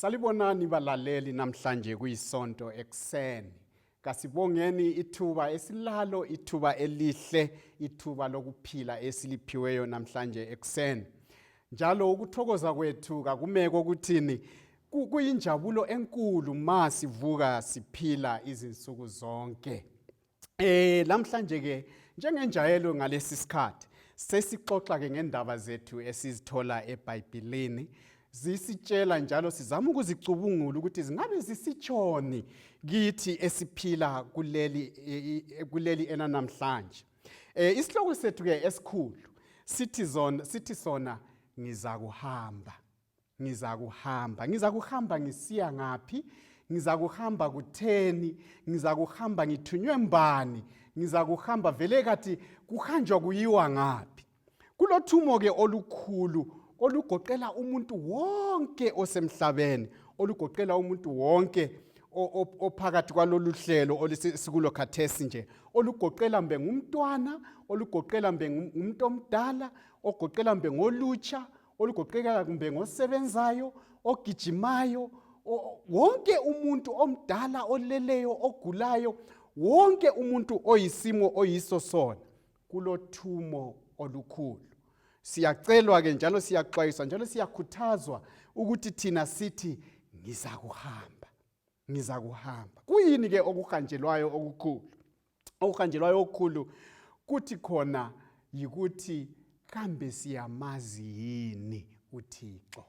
Salibonani balaleli namhlanje kuyisonto ekseni. Kasibongeni ithuba esilalo, ithuba elihle, ithuba lokuphila esiliphiweyo namhlanje ekseni. Njalo ukuthokoza kwethu kakumeko ukuthini kuyinjabulo enkulu ma sivuka siphila izinsuku zonke. Namhlanje ke njengenjayelo ngalesi sikhathi sesixoxa ke ngendaba zethu esizithola eBhayibhelini. Zisitshela njalo sizama ukuzicubungula ukuthi zingabe zisitshoni kithi esiphila kuleli namhlanje. Isihloko sethu ke esikhulu sithi sona ngizakuhamba. Ngizakuhamba ngisiya ngaphi? Ngizakuhamba kutheni? Ngizakuhamba ngithunywe mbani? Ngizakuhamba vele kathi kuhanjwa kuyiwa ngaphi? Kulothumo ke olukhulu olugoqela umuntu wonke osemhlabeni, olugoqela umuntu wonke ophakathi kwalolu hlelo olisikulo khathesi nje, olugoqela mbe ngumntwana, olugoqela mbe ngumuntu omdala, ogoqela mbe ngolutsha, olugoqela mbe ngosebenzayo, ogijimayo, wonke umuntu omdala, oleleyo, ogulayo, wonke umuntu oyisimo oyiso sona, kulothumo olukhulu. Siyacelwa ke njalo siyaxwayiswa njalo siyakhuthazwa ukuthi thina sithi ngizakuhamba. Kuyini ke okuhanjelwayo okukhulu? Okuhanjelwayo okukhulu kuthi khona yikuthi kambe siyamazi yini uThixo?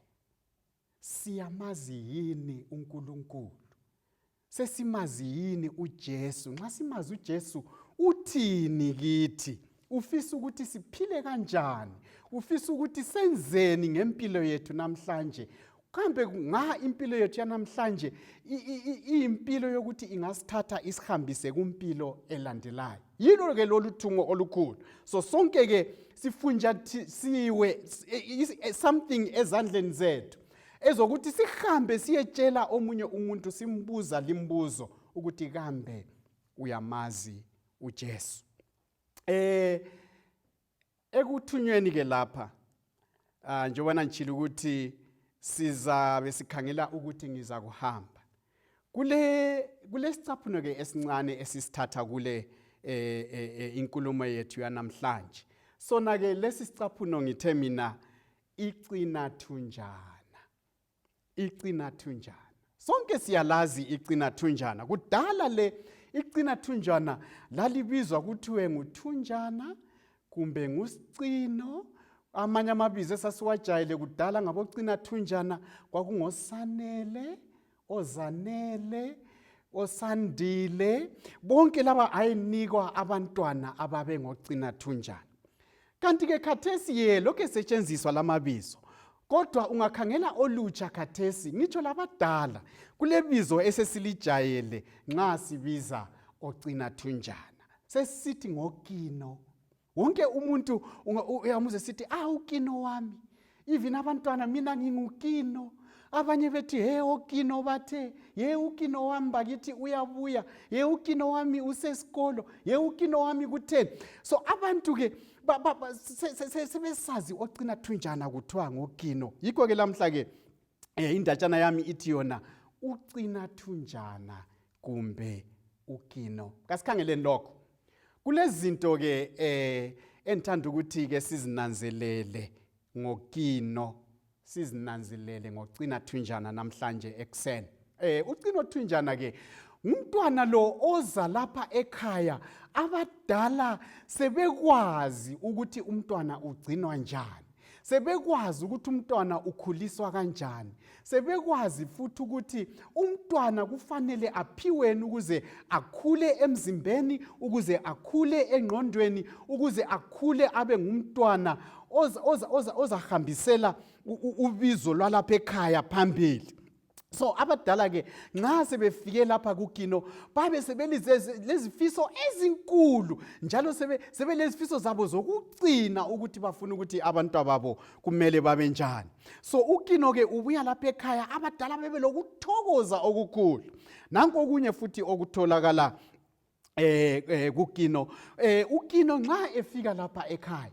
Siyamazi yini uNkulunkulu? Sesimazi yini uJesu? Nxa simazi uJesu uthini kithi? Ufisa ukuthi siphile kanjani? Ufisa ukuthi senzeni ngempilo yethu namhlanje? Kambe nga impilo yethu yanamhlanje impilo yokuthi ingasithatha isihambise kumpilo elandelayo. Yilo ke lolu thumo olukhulu. So sonke ke sifunjathiwe something ezandleni zethu ezokuthi sihambe siyetshela omunye umuntu simbuza limbuzo ukuthi kambe uyamazi uJesu. Ekuthunyweni ke lapha njengoba ngitshilo ukuthi sizabe sikhangela ukuthi ngizakuhamba. Kule sicaphuno ke esincane esisithatha kule inkulumo yethu yanamhlanje. Sona ke lesi sicaphuno ngithe mina icinathunjana. Sonke siyalazi icinathunjana. Kudala le icinathunjana lalibizwa kuthiwe nguthunjana kumbe ngusicino. Amanye amabizo esasiwajayele kudala ngabocinathunjana kwakungosanele, ozanele, osandile. Bonke laba ayenikwa abantwana ababe ngocinathunjana. Kanti ke khathesi lokho esetshenziswa lamabizo. Kodwa ungakhangela olutsha khathesi ngitsho labadala kulebizo esesilijayele nxa sibiza ocinathunjana. Sesithi ngokino. Wonke umuntu uyamuze sithi ukino wami. Even abantwana mina ngingukino. Abanye bethi okino bathe, ukino wami bakithi uyabuya, ukino wami usesikolo, ukino wami kutheni. So abantu ke sebesazi ocinathunjana kuthiwa ngokino. Yikho ke lamhla ke indatshana yami ithi yona ucinathunjana kumbe ukino. Kasikhangeleni lokho. Kulezinto ke enthanda ukuthi ke sizinanzelele ngokino, sizinanzelele ngocinathunjana namhlanje ekseni. Ucinathunjana ke umntwana lo oza lapha ekhaya, abadala sebekwazi ukuthi umntwana ugcinwa njani. Sebekwazi ukuthi umntwana ukhuliswa kanjani. Sebekwazi futhi ukuthi umntwana kufanele aphiweni ukuze akhule emzimbeni, ukuze akhule engqondweni, ukuze akhule abe ngumntwana ozahambisela ubizo lwalapha ekhaya phambili. So abadala ke nxa sebefike lapha kukino babe sebelezifiso ezinkulu njalo sebelezifiso zabo zokucina ukuthi bafuna ukuthi abantwana babo kumele babe njani. So ukino ke ubuya lapha ekhaya abadala bebe lokuthokoza okukhulu. Nanko okunye futhi okutholakala kukino. Ukino nxa efika lapha ekhaya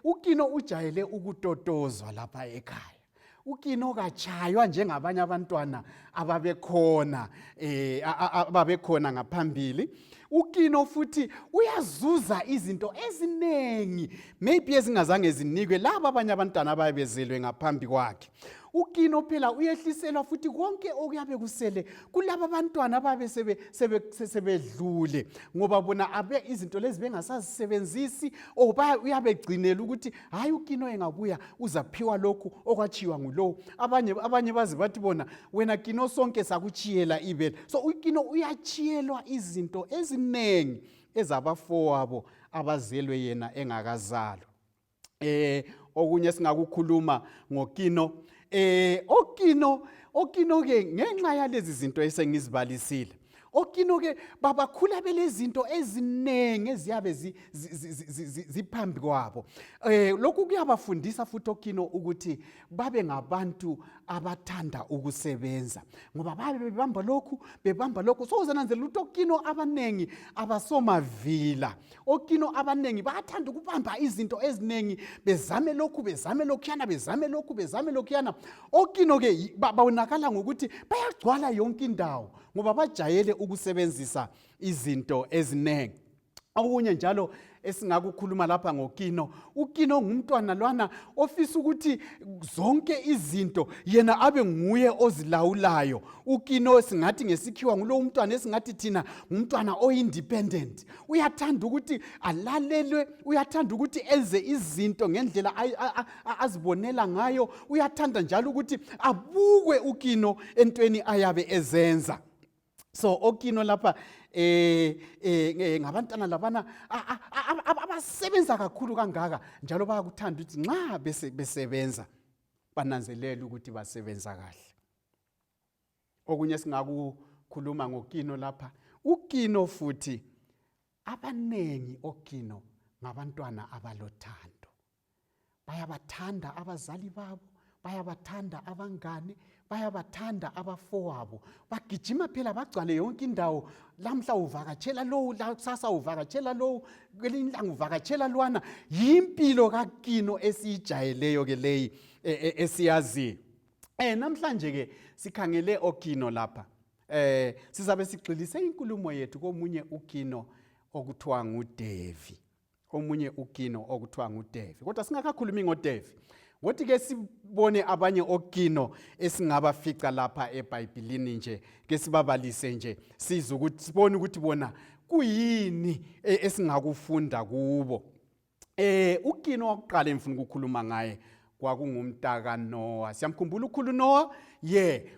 ukino ujayele ukutotozwa lapha ekhaya. uKino kachaywa njengabanye abantwana ababekhona ngaphambili. uKino futhi uyazuza izinto ezinengi maybe ezingazange zinikwe laba abanye abantwana ababezelwe ngaphambi kwakhe. uKino phela uyehliselwa futhi konke okuyabe kusele kulaba abantwana ababe sebedlule ngoba bona izinto lezi bengasazisebenzisi uyabe egcinela ukuthi hayi uKino engabuya uzaphiwa lokhu okwachiwa ngulo. Abanye bazi bathi bona wena Kino sonke sakuchiyela ibele. So uKino uyachiyelwa izinto ezinengi ezabafowabo abazelwe yena engakazalwa. Okunye singakukhuluma ngoKino. oKino ke ngenxa yalezi zinto esengizibalisile. oKino ke babakhula belezinto ezinengi eziyabe ziphambi kwabo. Lokhu kuyabafundisa futhi oKino ukuthi babe ngabantu abathanda ukusebenza ngoba babe bebamba lokhu so uzananzela ukuthi oKino abanengi abasomavila. oKino abanengi bayathanda ukubamba izinto ezinengi bezame lokhuyana. oKino ke babonakala ngokuthi bayagcwala yonke indawo ngoba bajayele ukusebenzisa izinto ezinengi. Okunye njalo esingakukhuluma lapha ngoKino. uKino ngumntwana lwana ofisa ukuthi zonke izinto yena abe nguye ozilawulayo. uKino singathi ngesikhiwa ngulo umntwana esingathi thina ngumntwana o-independent. Uyathanda ukuthi alalelwe, uyathanda ukuthi enze izinto ngendlela azibonela ngayo. Uyathanda njalo ukuthi abukwe uKino entweni ayabe ezenza. So oKino lapha ngabantwana labana abasebenza kakhulu kangaka njalo bayakuthanda ukuthi nxa besebenza bananzelela ukuthi basebenza kahle. Okunye singakukhuluma ngoKino lapha. uKino futhi abanengi oKino ngabantwana abalothando. Bayabathanda abazali babo, bayabathanda abangane, bayabathanda abafowabo. Bagijima phela bagcwale yonke indawo. Lamhla uvakatshela lowo, lasasa uvakatshela lowo, kwelinye ilanga uvakatshela lwana. Yimpilo kaKino esijayeleyo ke leyi esiyazi. Namhlanje ke sikhangele oKino lapha. Sizabe sigxilise inkulumo yethu komunye uKino okuthiwa nguDevi. Omunye uKino okuthiwa nguDevi. Kodwa singakakhulumi ngoDevi. Wothi ke sibone abanye oKino esingabafica lapha eBhayibhelini nje ke sibabalise nje siza ukuthi sibone ukuthi bona kuyini esingakufunda kubo. uKino oqala emfuna ukukhuluma ngaye kwakungumntaka Noah. Siyamkhumbula ukhulu Noah?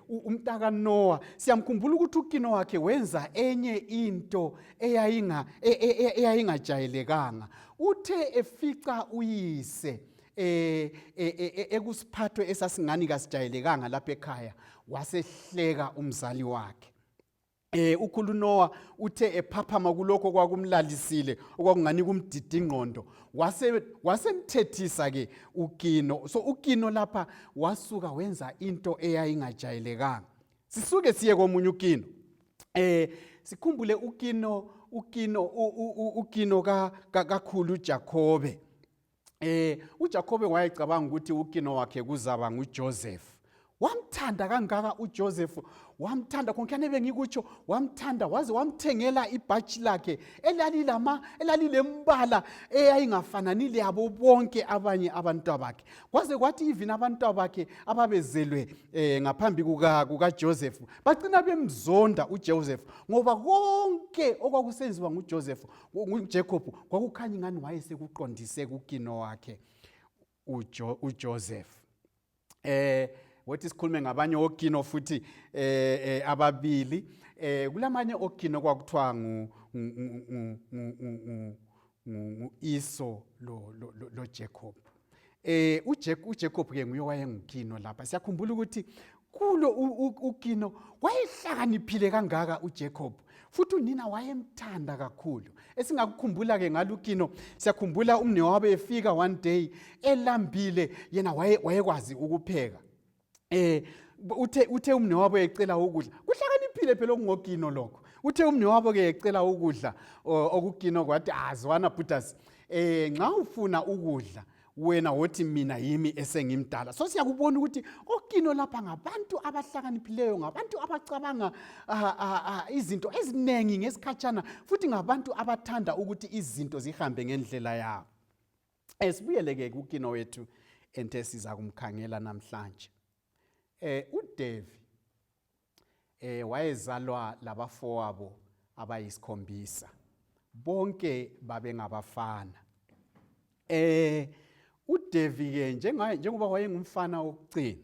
Umntaka Noah. Siyamkhumbula ukuthi uKino wakhe wenza enye into eyayingajayelekanga. Uthe efica uyise ekusiphatho esasingani kasijayelekanga lapha ekhaya wasehleka umzali wakhe. Ukhulu Noah uthe ephaphama kulokho kwakumlalisile okwakungani kumdidi ingqondo wasemthethisa ke uKino. So uKino lapha wasuka wenza into eyayingajayelekanga. Sisuke siye komunye uKino. Sikhumbule uKino kakhulu uJakobe. uJakobe wayecabanga ukuthi uKino wakhe kuzaba nguJoseph. Wamthanda kangaka uJoseph, wamthanda konke bengikutsho, wamthanda waze wamthengela ibhatshi lakhe elalilembala eyayingafanani yabo bonke abanye abantwabakhe. Kwaze kwathi even abantwabakhe ababezelwe ngaphambi kukaJoseph bagcina bemzonda uJoseph ngoba konke okwakusenziwa nguJacob kwakukhanya ngani wayesekuqondise kuKino wakhe uJoseph. Wothi sikhulume ngabanye oKino futhi ababili. Kulamanye oKino kwakuthiwa Iso lo Jacob. uJacob ke nguye wayenguKino lapha. Siyakhumbula ukuthi kulo uKino wayehlakaniphile kangaka uJacob. Futhi unina wayemthanda kakhulu. Esingakukhumbula ke ngaluKino, siyakhumbula umnewabo efika one day elambile, yena wayekwazi ukupheka. Uthe umnewabo ecela ukudla. Kuhlakaniphile phela okungoKino lokho. Uthe umnewabo ke ecela ukudla okuKino kwathi azwana bhutas. Nxa ufuna ukudla wena wothi mina yimi esengimdala. So siyakubona ukuthi okino lapha ngabantu abahlakaniphileyo, ngabantu abacabanga izinto ezinengi ngesikhatshana, futhi ngabantu abathanda ukuthi izinto zihambe ngendlela yabo. Esibuyeleke kukino wethu ente siza kumkhangela namhlanje. uDevi wayezalwa labafowabo abayisikhombisa, bonke babengabafana. uDevi ke njengoba wayengumfana wokugcina,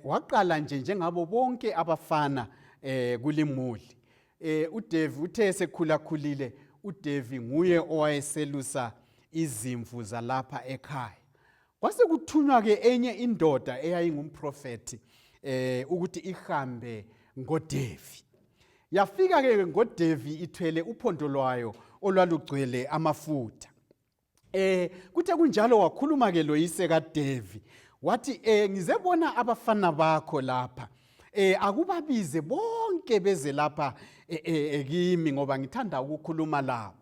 waqala nje njengabo bonke abafana kulimuli. uDevi uthe sekhulakhulile, uDevi nguye owayeselusa izimvu zalapha ekhaya. Kwase kuthunywa ke enye indoda eyayingumprofeti ukuthi ihambe ngoDevi. Yafika ke ngoDevi ithwele uphondo lwayo olwalugcwele amafutha. Kuthe kunjalo wakhuluma ke loyise kaDevi, wathi ngizebona abafana bakho lapha, akubabize bonke beze lapha kimi ngoba ngithanda ukukhuluma labo.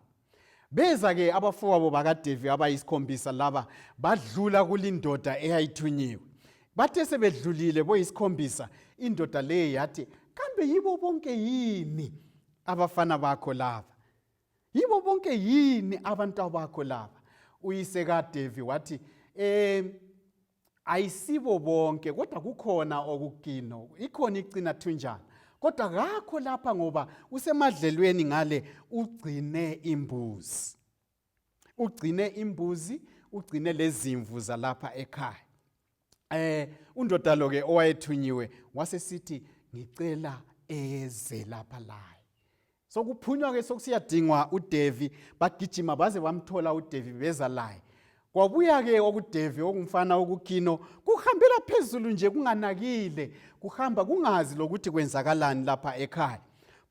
Beza ke abafowabo bakaDevi abayisikhombisa laba, badlula kulindoda eyayithunyiwe. Bathe sebedlulile boyisikhombisa, indoda le yathi, kambe yibo bonke yini abafana bakho laba? Yibo bonke yini abantu bakho laba? Uyise kaDevi wathi, ayisibo bonke, kodwa kukhona okukino, ikhona icina thunjana. Kodwa kakho lapha ngoba usemadlelweni ngale ugcine imbuzi. Ugcine imbuzi, ugcine lezimvu zalapha ekhaya. Undoda lo ke owayethunyiwe wasesithi, ngicela eze lapha laye. So kuphunywa ke sokusiyadingwa uDevi, bagijima baze bamthola uDevi beza laye. Kwabuya ke okuDevi okungumfana okukino, kuhambela phezulu nje kunganakile, kuhamba kungazi lokuthi kwenzakalani lapha ekhaya.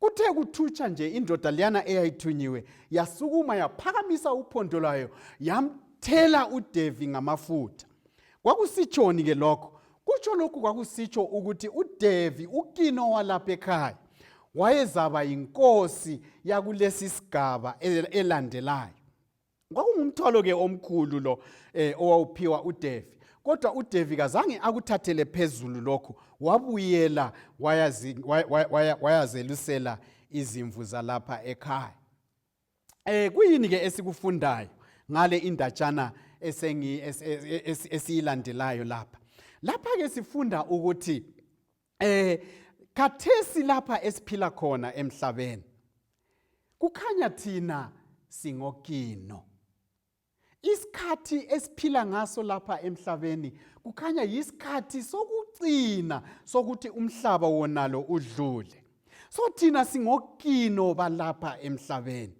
Kuthe kuthutsha nje indoda liyana eyayithunyiwe, yasukuma yaphakamisa uphondo lwayo, yamthela uDevi ngamafutha. Kwakusitshoni ke lokho? Kutsho lokhu kwakusitsho ukuthi uDevi, ukino walapha ekhaya, wayezaba inkosi yakulesi sigaba elandelayo. Kwakungumthwalo ke omkhulu lo owawuphiwa uDevi. Kodwa uDevi kazange akuthathele phezulu lokho, wabuyela wayazelusela izimvu zalapha ekhaya. Kuyini ke esikufundayo ngale indatshana esiyilandelayo lapha? Lapha ke sifunda ukuthi khathesi lapha esiphila khona emhlabeni, kukhanya thina singokino. Isikhathi esiphila ngaso lapha emhlabeni kukhanya yisikhathi sokugcina sokuthi umhlaba wonalo udlule. So thina singokino balapha emhlabeni.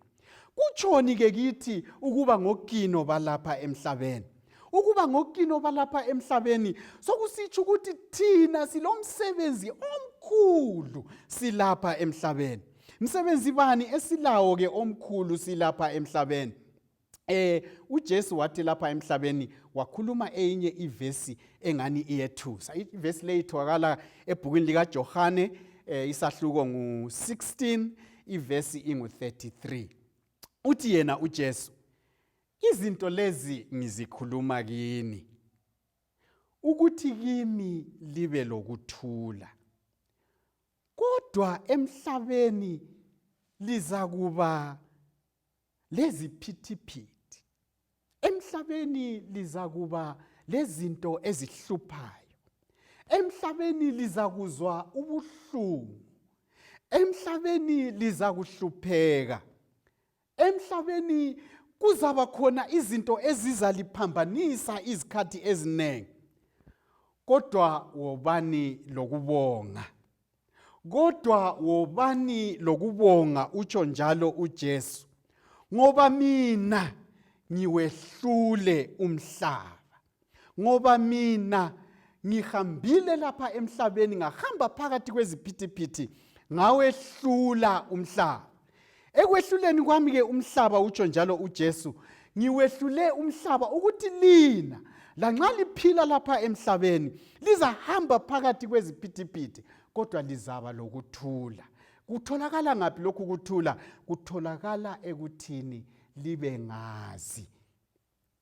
Kutshoni ke kithi ukuba ngokino balapha emhlabeni? Ukuba ngokino balapha emhlabeni sokusitsho ukuthi thina silomsebenzi omkhulu silapha emhlabeni. Msebenzi bani esilawo ke omkhulu silapha emhlabeni? uJesu wathi lapha emhlabeni wakhuluma enye ivesi engani iyethusa. Ivesi le itholakala ebhukwini likaJOHANE, isahluko ngu-16, ivesi ingu-33. Uthi yena uJesu, izinto lezi ngizikhuluma kini ukuthi kimi libe lokuthula. Kodwa emhlabeni lizakuba leziphithiphithi. Emhlabeni lizakuba lezinto ezihluphayo. Emhlabeni lizakuzwa ubuhlungu. Emhlabeni lizakuhlupheka. Emhlabeni kuzaba khona izinto ezizaliphambanisa izikhathi eziningi. Kodwa wobani lokubonga. Kodwa wobani lokubonga, utsho njalo uJesu, ngoba mina ngiwehlule umhlaba. Ngoba mina ngihambile lapha emhlabeni, ngahamba phakathi kweziphithiphithi, ngawehlula umhlaba. Ekwehluleni kwami ke umhlaba, utsho njalo uJesu, ngiwehlule umhlaba ukuthi lina lanxa liphila lapha emhlabeni lizahamba phakathi kweziphithiphithi, kodwa lizaba lokuthula. Kutholakala ngaphi lokhu kuthula? Kutholakala ekuthini libe ngazi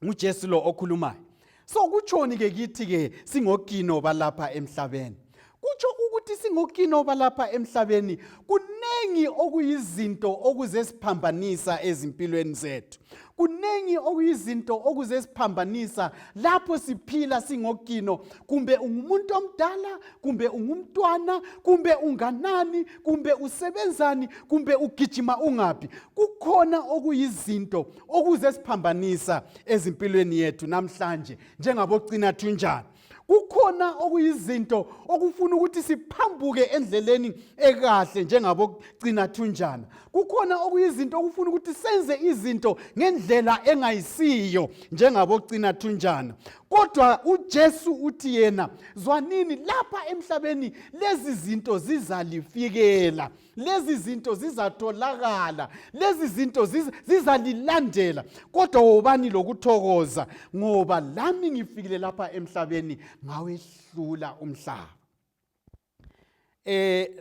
nguJesu lo okhulumayo. So kutshoni ke kithi ke singokino balapha emhlabeni? Kutsho ukuthi singokino balapha emhlabeni kunengi okuyizinto okuzesiphambanisa ezimpilweni zethu. Kunengi okuyizinto okuzesiphambanisa lapho siphila singokino, kumbe ungumuntu omdala, kumbe ungumntwana, kumbe unganani, kumbe usebenzani, kumbe ugijima ungaphi. Kukhona okuyizinto okuzesiphambanisa ezimpilweni yethu namhlanje njengabogcina thunjana. Kukhona okuyizinto okufuna ukuthi siphambuke endleleni ekahle njengabogcina thunjana. Kukhona okuyizinto okufuna ukuthi senze izinto ngendlela engayisiyo njengabogcina thunjana. Kodwa uJesu uthi yena, zwanini lapha emhlabeni lezi zinto zizalifikela, lezi zinto zizatholakala, lezi zinto zizalilandela. Kodwa wobani lokuthokoza ngoba lami ngifikile lapha emhlabeni ngawehlula umhlaba.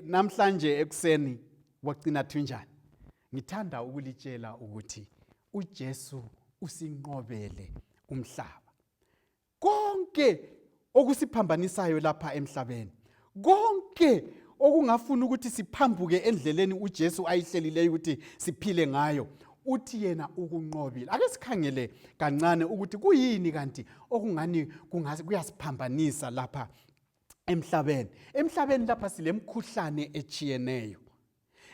Namhlanje ekuseni wagcina thunjani, ngithanda ukulitshela ukuthi uJesu usinqobele umhlaba. Konke okusiphambanisiyo lapha emhlabeni, konke okungafuna ukuthi siphambuke endleleni uJesu ayihlelileyo ukuthi siphile ngayo, uthi yena ukunqobile. Ake sikhangele kancane ukuthi kuyini kanti okungani kuyasiphambanisa lapha emhlabeni. Emhlabeni lapha silemkhuhlane echiyeneyo.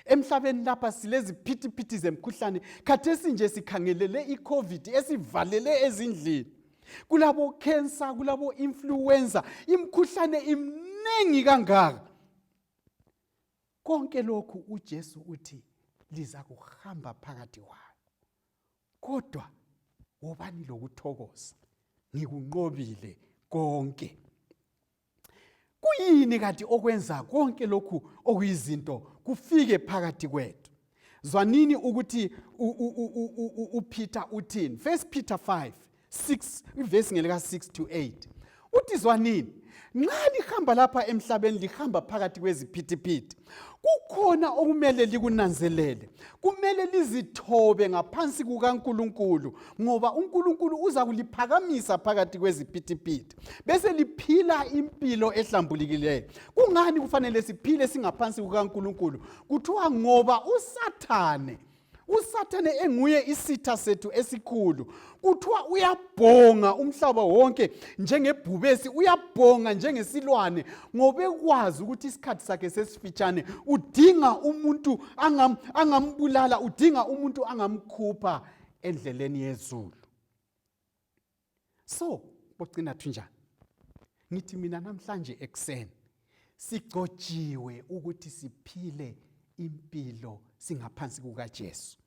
Emhlabeni lapha sileziphithiphithi zemkhuhlane. Khathesi nje sikhangelele iCovid esivalele ezindlini. Kulabo cancer, kulabo influenza, imkhuhlane imningi kangaka. Konke lokhu uJesu uthi liza kuhamba phakathi kwayo. Kodwa wobani lokuthokoza, ngikunqobile konke. Kuyini kanti okwenza konke lokhu okuyizinto kufike phakathi kwethu? Zwanini ukuthi uPeter uthini. 1 Peter 5:6, ivesi ngelika 6 to 8. Uthi zwanini, nxa lihamba lapha emhlabeni lihamba phakathi kweziphithiphithi, kukhona okumele likunanzelele. Kumele lizithobe ngaphansi kukaNkulunkulu, ngoba uNkulunkulu uza kuliphakamisa phakathi kweziphithiphithi, bese liphila impilo ehlambulukileyo. Kungani kufanele siphile singaphansi kukaNkulunkulu? Kuthiwa ngoba uSathane enguye isitha sethu esikhulu. Kuthiwa uyabhonga umhlaba wonke njengebhubesi, uyabhonga njengesilwane, ngoba ekwazi ukuthi isikhathi sakhe sesifitshane, udinga umuntu angambulala, udinga umuntu angamkhupha endleleni yezulu. So, bogcina thunjani, ngithi mina namhlanje ekuseni sigcotshiwe ukuthi siphile impilo singaphansi kukaJesu.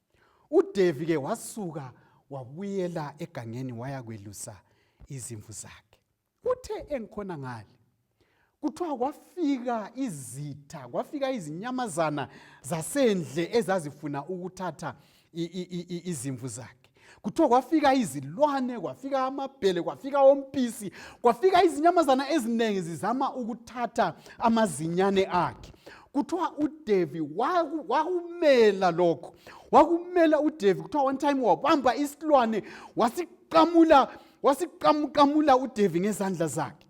uDavi ke wasuka wabuyela egangeni wayakwelusa izimvu zakhe. Uthe engikhona ngale, kuthiwa kwafika izitha, kwafika izinyamazana zasendle ezazifuna ukuthatha izimvu zakhe. Kuthiwa kwafika izilwane, kwafika amabhele, kwafika ompisi, kwafika izinyamazana eziningi zizama ukuthatha amazinyane akhe. Kuthiwa uDavi wakumela lokho. Wakumela uDavi, kuthiwa one time wabamba isilwane wasiqamula uDavi ngezandla zakhe,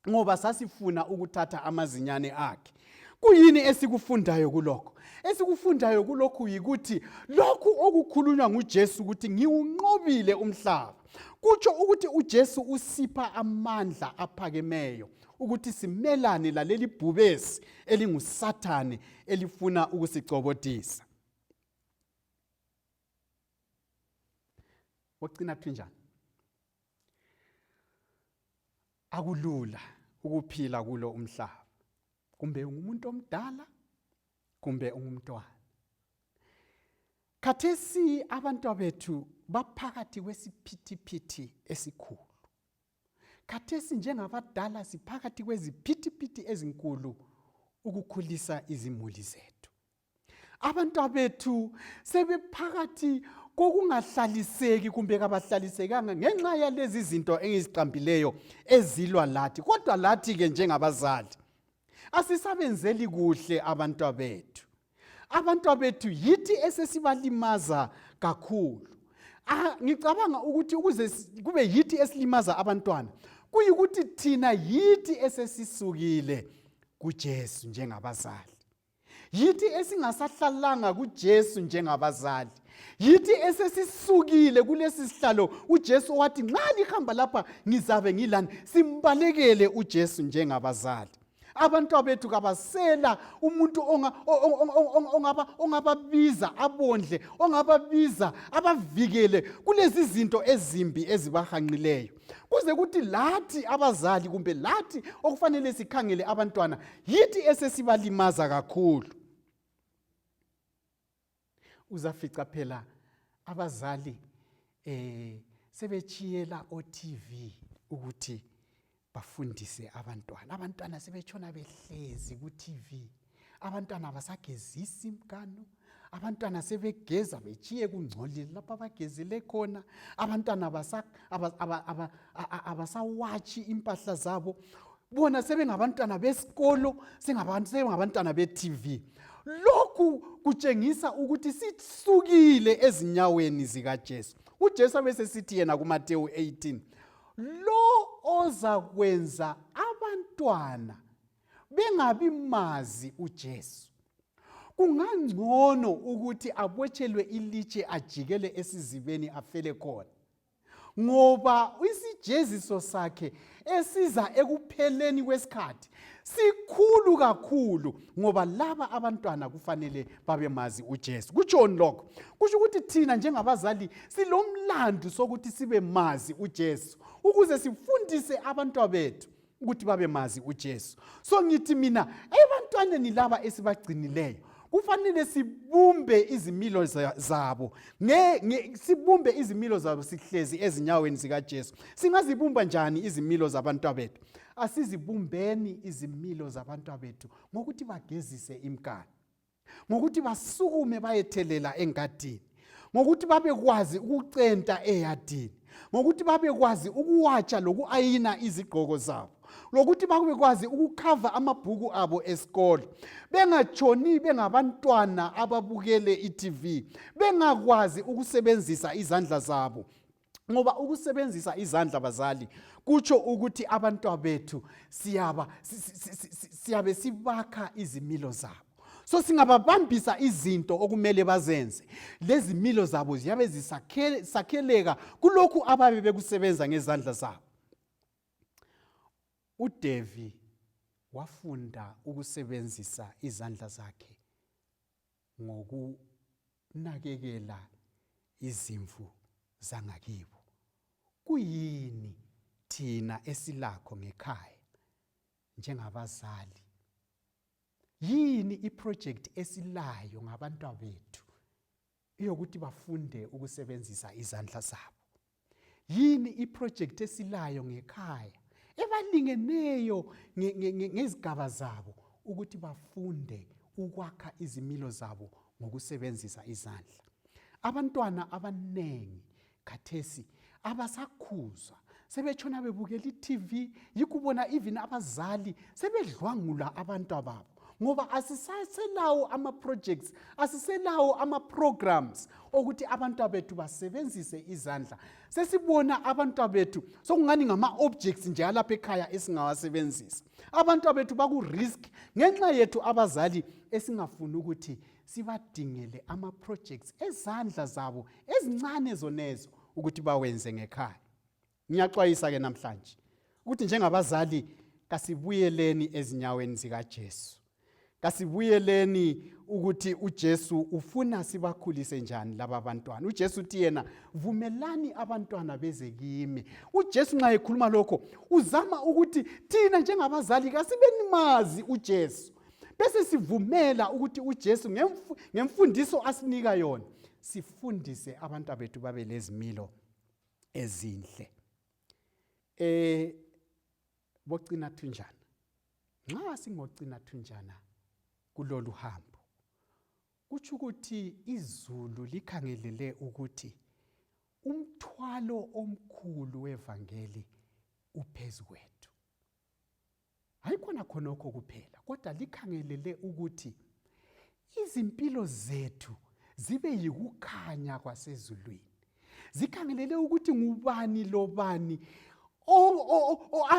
ngoba sasifuna ukuthatha amazinyane akhe. Kuyini esikufundayo kulokho? Esikufundayo kulokhu yikuthi lokhu okukhulunywa nguJesu ukuthi ngiwunqobile umhlaba, kutsho ukuthi uJesu usipha amandla aphakemeyo ukuthi simelane laleli bhubesi elinguSathane elifuna ukusicobodisa. Wogcina thunjani, akulula ukuphila kulo umhlaba, kumbe ungumuntu omdala, kumbe ungumntwana. Khathesi abantu bethu baphakathi kwesiphithiphithi esikhulu. Khathesi njengabadala siphakathi kweziphithiphithi ezinkulu ukukhulisa izimuli zethu. Abantu bethu sebephakathi kokungahlaliseki kumbe kabahlalisekanga ngenxa yalezi zinto engiziqambileyo ezilwa lathi. Kodwa lathi ke njengabazali asisabenzeli kuhle abantu bethu. Abantu bethu yithi esesibalimaza kakhulu. Ngicabanga ukuthi ukuze kube yithi esilimaza abantwana kuyikuthi thina yithi esesisukile kuJesu njengabazali. Yithi esingasahlalanga kuJesu njengabazali. Yithi esesisukile kulesi sihlalo uJesu wathi nxa lihamba lapha ngizabe ngilani. Simbalekele uJesu njengabazali. Abantu bethu kabasela umuntu ongababiza abondle, ongababiza abavikele kulezi zinto ezimbi ezibahanqileyo. Kuze kuthi lathi abazali kumbe lathi okufanele sikhangele abantwana yithi esesibalimaza kakhulu. Uzafica phela abazali sebechiyela o-TV ukuthi bafundise abantwana. Abantwana sebetshona behlezi ku-TV. Abantwana basagezisa imgano. Abantwana sebegeza bechiye kungcolile lapha abagezele khona. Abantwana abasawatshi impahla zabo. Bona sebengabantwana besikolo, sebengabantwana be-TV. Lokhu kutshengisa ukuthi sisukile ezinyaweni zikaJesu. uJesu abesesithi yena kuMateyu 18, lo ozakwenza abantwana bengabi mazi uJesu, kungangcono ukuthi abotshelwe ilitshe ajikele esizibeni afele khona. Ngoba isijeziso sakhe esiza ekupheleni kwesikhathi sikhulu kakhulu, ngoba laba abantwana kufanele babe mazi uJesu. Kutsho lokho kusho ukuthi thina njengabazali silomlando sokuthi sibe mazi uJesu ukuze sifundise abantwana bethu ukuthi babe mazi uJesu. So ngithi mina ebantwaneni laba esibagcinileyo kufanele sibumbe izimilo zabo. Sibumbe izimilo zabo sihlezi ezinyaweni zikaJesu. Singazibumba njani izimilo zabantwana bethu? Asizibumbeni izimilo zabantwana bethu ngokuthi bagezise imkani, ngokuthi basukume bayethelela engadini, ngokuthi babekwazi ukucenta eyadini, ngokuthi babekwazi ukuwatsha lokuayina izigqoko zabo, lokuthi babekwazi ukukhava amabhuku abo esikolo. Bengatshoni bengabantwana ababukele iTV, bengakwazi ukusebenzisa izandla zabo. Ngoba ukusebenzisa izandla bazali kutsho ukuthi abantwana bethu siyabe sibakha izimilo zabo. So singababambisa izinto okumele bazenze, lezi milo zabo ziyabe zisakheleka kulokhu ababe bekusebenza ngezandla zabo. uDavi wafunda ukusebenzisa izandla zakhe ngokunakekela izimvu zangakibo. Kuyini thina esilakho ngekhaya njengabazali? Yini iproject esilayo ngabantwana bethu iyokuthi bafunde ukusebenzisa izandla zabo? Yini iproject esilayo ngekhaya ebalingeneyo ngezigaba zabo ukuthi bafunde ukwakha izimilo zabo ngokusebenzisa izandla? Abantwana abanengi khathesi abasakhuzwa, sebetshona bebukela iTV, yikubona even abazali sebedlwangula abantwana babo. Ngoba asiselawo ama-projects, asiselawo ama-programs okuthi abantwana bethu basebenzise izandla. Sesibona abantwana bethu sokungani ngama-objects nje alapha ekhaya esingawasebenzisa. Abantwana bethu baku-risk ngenxa yethu abazali esingafuni ukuthi sibadingele ama-projects ezandla zabo ezincane zonezo ukuthi bawenze ngekhaya. Ngiyaxwayisa-ke namhlanje ukuthi njengabazali kasibuyeleni ezinyaweni zikaJesu. Kasibuyeleni ukuthi uJesu ufuna sibakhulise njani laba bantwana. uJesu uthi yena vumelani abantwana beze kimi. uJesu nxa ekhuluma lokho uzama ukuthi thina njengabazali kasibeni mazi uJesu, bese sivumela ukuthi uJesu ngemfundiso asinika yona sifundise abantwana bethu babe lezimilo ezinhle. Bocina thunjana, nxa singocina thunjana kulolu hambo, kutsho ukuthi izulu likhangelele ukuthi umthwalo omkhulu wevangeli uphezu kwethu. Hayikhona khonokho kuphela, kodwa likhangelele ukuthi izimpilo zethu zibe yikukhanya kwasezulwini, zikhangelele ukuthi ngubani lobani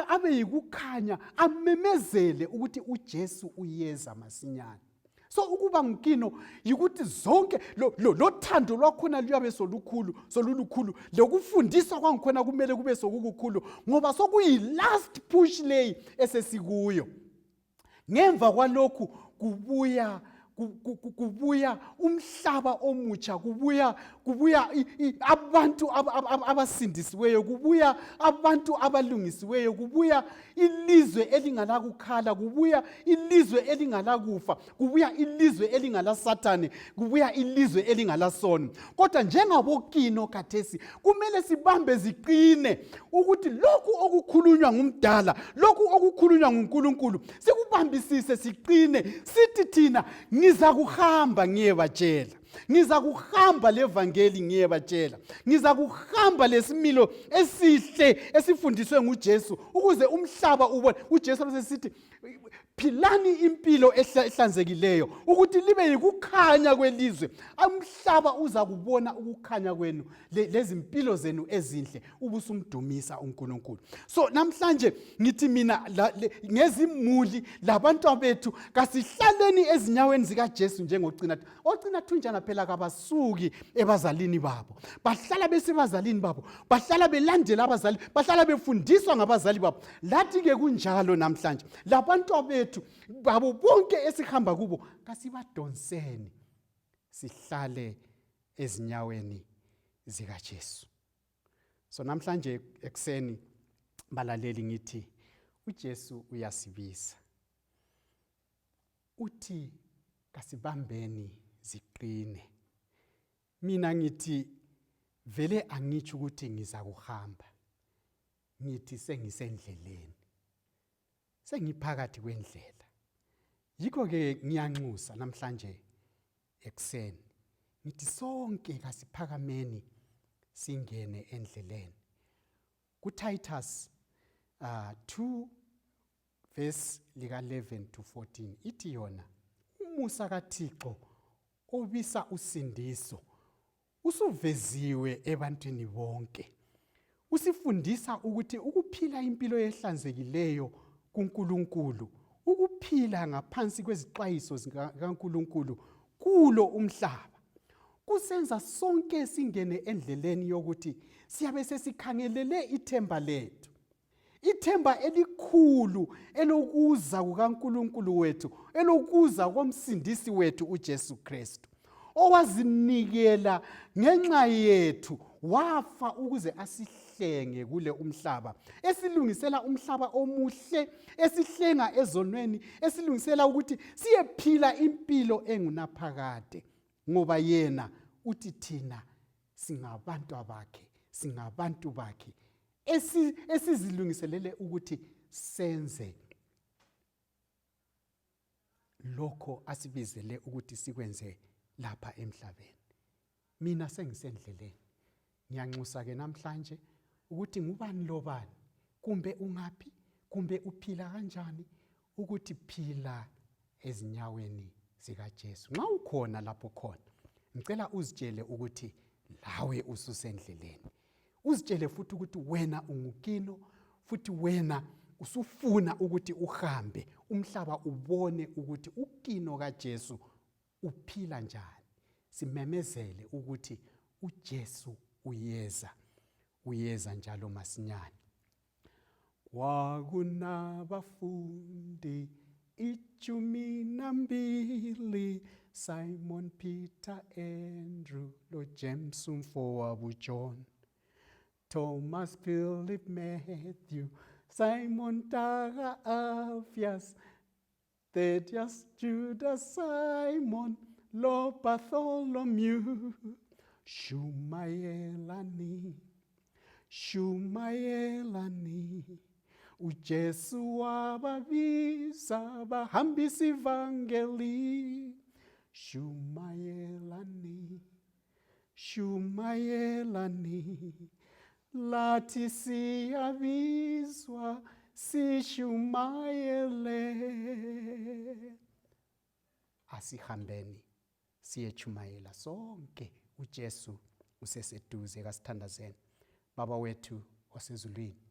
abe yikukhanya amemezele ukuthi uJesu uyeza masinyane. So ukuba ngikino yikuthi zonke lo thando lwakhona luyabe solulukhulu lokufundiswa kwangikhona kumele kube sokukhulu ngoba sokuyi last push lay esesikuyo. Ngemva kwalokhu kubuya umhlaba omutsha, kubuya abantu abasindisiweyo, kubuya abantu abalungisiweyo, kubuya ilizwe elingalakukhala, kubuya ilizwe elingalakufa, kubuya ilizwe elingalasathane, kubuya ilizwe elingalasono. Kodwa njengabokino khathesi kumele sibambe ziqine ukuthi lokhu okukhulunywa ngumdala, lokhu okukhulunywa nguNkulunkulu sikubambisise siqine, sithi thina ngizakuhamba ngiyebatshela, ngizakuhamba levangeli ngiyebatshela, ngizakuhamba lesimilo esihle esifundiswe nguJesu ukuze umhlaba ubone. uJesu bese philani impilo ehlanzekileyo ukuthi libe yikukhanya kwelizwe. Umhlaba uza kubona ukukhanya kwenu lezimpilo zenu ezinhle ubusumdumisa uNkulunkulu. So namhlanje ngithi mina ngezimuli labantu bethu kasihlaleni ezinyaweni zikaJesu njengocina. Ocina thunjana phela kabasuki ebazalini babo, bahlala besebazalini babo, bahlala belandela abazali, bahlala befundiswa ngabazali babo. Lathi ke kunjalo namhlanje labantu bethu babo bonke esihamba kubo kasibadonseni sihlale ezinyaweni zikaJesu. So namhlanje ekseni balaleli ngithi uJesu uyasibiza, uthi kasibambeni ziqine. Mina ngithi vele angitsho ukuthi ngizakuhamba, ngithi sengisendleleni, sengiphakathi kwendlela. Yikho ke ngiyanxusa namhlanje ekseni ngithi sonke kasiphakameni singene endleleni. KuTitus 2 verse lika 11 to 14 ithi yona umusa kaThixo obisa usindiso usuveziwe ebantwini bonke, usifundisa ukuthi ukuphila impilo ehlanzekileyo kuNkulunkulu, ukuphila ngaphansi kwezixwayiso zikaNkulunkulu kulo umhlaba, kusenza sonke singene endleleni yokuthi siyabe sesikhangelele ithemba lethu, ithemba elikhulu elokuza kukaNkulunkulu wethu, elokuza komsindisi wethu uJesu Kristu, owazinikela ngenxa yethu, wafa ukuze asihlenge kule umhlaba, esilungisela umhlaba omuhle, esihlenga ezonweni, esilungisela ukuthi siyephila impilo engunaphakade, ngoba yena uthi thina singabantu bakhe esizilungiselele ukuthi senze lokho asibizele ukuthi sikwenze lapha emhlabeni. Mina sengisendleleni, ngiyanxusa ke namhlanje ukuthi ngubani lobani, kumbe ungaphi, kumbe uphila kanjani, ukuthi phila ezinyaweni zikaJesu. Nxa ukhona lapho khona, ngicela uzitshele ukuthi lawe ususendleleni. Uzitshele futhi ukuthi wena ungukino, futhi wena usufuna ukuthi uhambe umhlaba ubone ukuthi ukino kaJesu uphila njani. Simemezele ukuthi uJesu uyeza njalo masinyane. Kwakunabafundi 12, Simon Peter, Andrew, lo James umfowabo John, Thomas, Philip, Matthew, Simon Taga, Alphaeus, Thaddeus, Judas, Simon, lo Bartholomew, Shumayelani, uJesu wababiza bahambisa ivangeli. Shumayelani, lathi siyabizwa sishumayele. Asihambeni siyechumayela sonke uJesu useseduze. Kasithandazeni. Baba wethu osezulwini,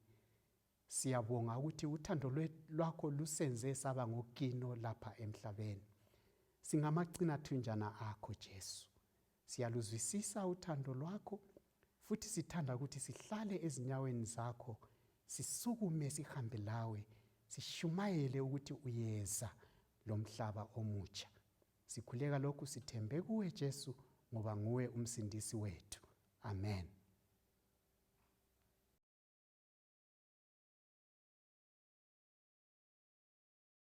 siyabonga ukuthi uthando lwakho lusenze saba ngokino lapha emhlabeni. Singamagcinathunjana akho Jesu. Siyaluzwisisa uthando lwakho, futhi sithanda ukuthi sihlale ezinyaweni zakho, sisukume sihambe lawe, sishumayele ukuthi uyeza lomhlaba omutsha. Sikhuleka lokhu sithembe kuwe Jesu, ngoba nguwe umsindisi wethu. Amen.